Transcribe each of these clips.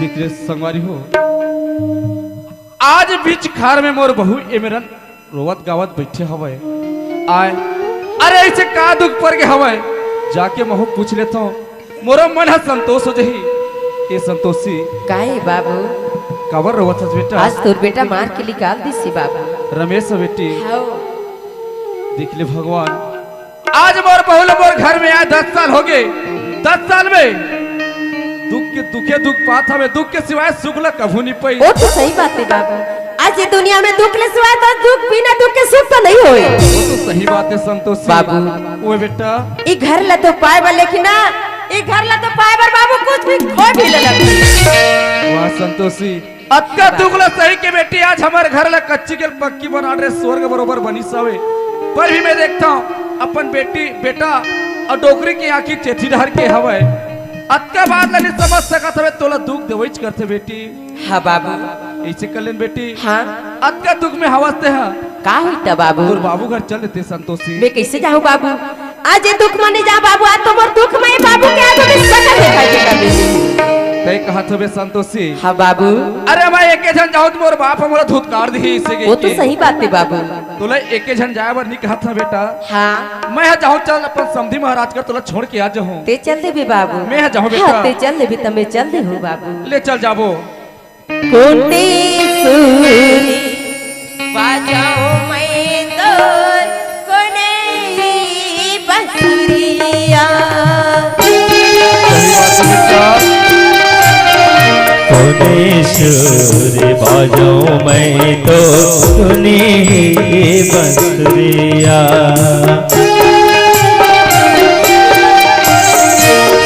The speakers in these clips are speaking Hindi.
दिखरे संगवारी हो आज बीच खार में मोर बहू एमेरन रोवत गावत बैठे हवे आए अरे ऐसे का दुख पर के हवे जाके महू पूछ लेता हूँ मोरा मन है संतोष हो जही ए संतोषी काहे बाबू कवर रोवत हस बेटा आज तोर बेटा मार के निकाल दिसी बाबू रमेश बेटी हाओ देख ले भगवान आज मोर बहुल मोर घर में आए 10 साल हो गए 10 साल में दुख पात हमें दुख के सिवाय सुख ला कभू नहीं पाई वो तो सही बात है बाबू आज ये दुनिया में दुख ले सिवाय तो दुख बिना दुख के सुख तो नहीं होए वो तो सही बात है संतोषी बाबू ओए बेटा ई घर ला तो पाए बा लेकिन ना ई घर ला तो पाए बर बाबू कुछ भी खो भी ले वाह संतोषी अक्का दुगला सही के बेटी आज हमारे घर ला कच्ची के पक्की बना रहे स्वर्ग बरोबर बनी सवे पर भी मैं देखता हूँ अपन बेटी बेटा और डोकरी की आंखी चेथी ढार के हवे अक्का बात नहीं समझ सकत हवे तोला दुख देवइच करते बेटी हां बाबू ऐसे कलेन बेटी हां अक्का दुख में हवसते हैं का हुई त बाबू तोर बाबू घर चल देते संतोषी मैं कैसे जाऊं बाबू आज ये दुख माने जा बाबू आज तो मोर दुख में बाबू के आगे में सकल दिखाई दे कभी तय कहा थबे संतोषी हां बाबू अरे मैं एके जन जाऊं मोर बाप हमरा धुतकार दी इसे के वो तो सही बात है बाबू तोला एके जन जाए बर नहीं कहा था बेटा हां मैं जाऊं चल अपन समधी महाराज कर तोला छोड़ के आ जाऊं ते चल दे भी बाबू मैं जाऊं बेटा ते चल दे भी तमे चल दे हूं बाबू ले चल जाबो कोटी सूरी बाजाओ मैं तो कोने बसुरिया कोनेश्वर बाजाओ मैं तो सुनी बंसुरिया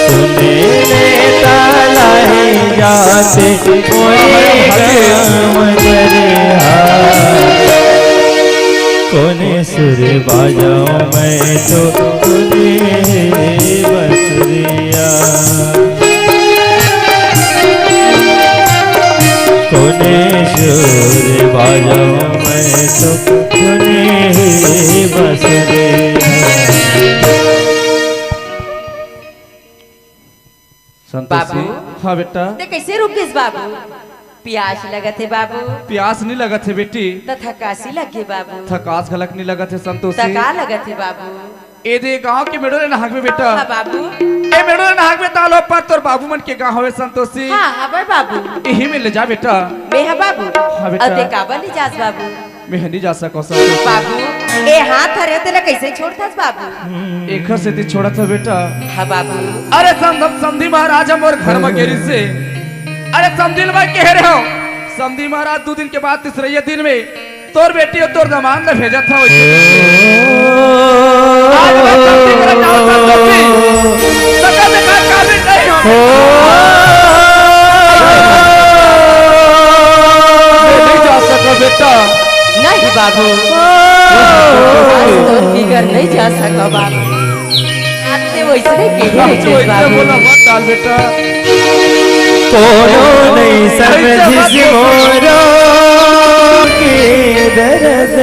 सुने ताला जाते कोनेश्वर बाजाओ मैं तो सुनी बंसुरिया कोनेश्वर बाजाओ मैं तो सुनी बंसुरिया संतोषी हां बेटा ते कैसे रुकिस बाबू प्यास लगत है बाबू प्यास नहीं लगत है बेटी त थकासी लगे बाबू थकास खलक नहीं लगत है संतोषी तका लगत है बाबू ए दे गांव के मेड़ो नहाक में बेटा हां बाबू ए मेड़ो नहाक में तालो पर तोर बाबू मन के गांव हवे संतोषी हां हां बाबू एही में ले जा बेटा मैं हां बाबू हां बेटा अते काबा ले जास बाबू मैं नहीं जा सको संतोषी बाबू ए हाथ हरे तेला कैसे छोड़तास बाबू एक से ती छोड़ा था बेटा हां बाबू अरे समधी महाराज मोर घर में गेरी से अरे समझिल भाई कह रहे हो समधी महाराज 2 दिन के बाद तीसरे दिन में तोर बेटी और तोर दमान ने भेजा था आज मैं समधी कर जाऊं संतोषी सका देखा काबिल नहीं हो नहीं जा सका बेटा नहीं बाबू तो फिकर नहीं जा सका बाबू आते वैसे के बाबू बोला मत डाल बेटा कोनो नहीं समझ मोरो के दर्द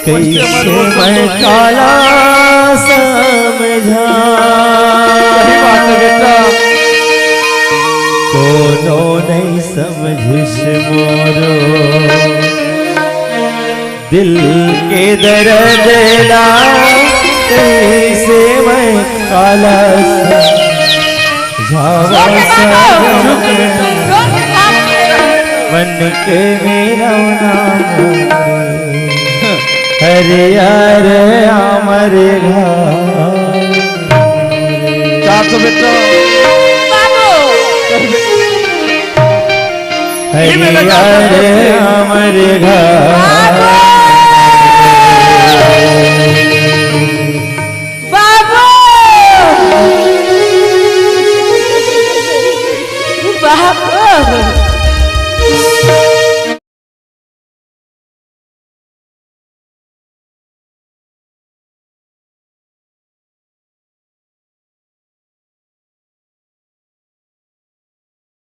कैसे मैं काला समझा सही बात है बेटा कोनो नहीं समझ मोरो दिल के दर्द कैसे मैं काला मन के मेरा नाम हरे यार अमर चार सौ बेटा हरे यार अमर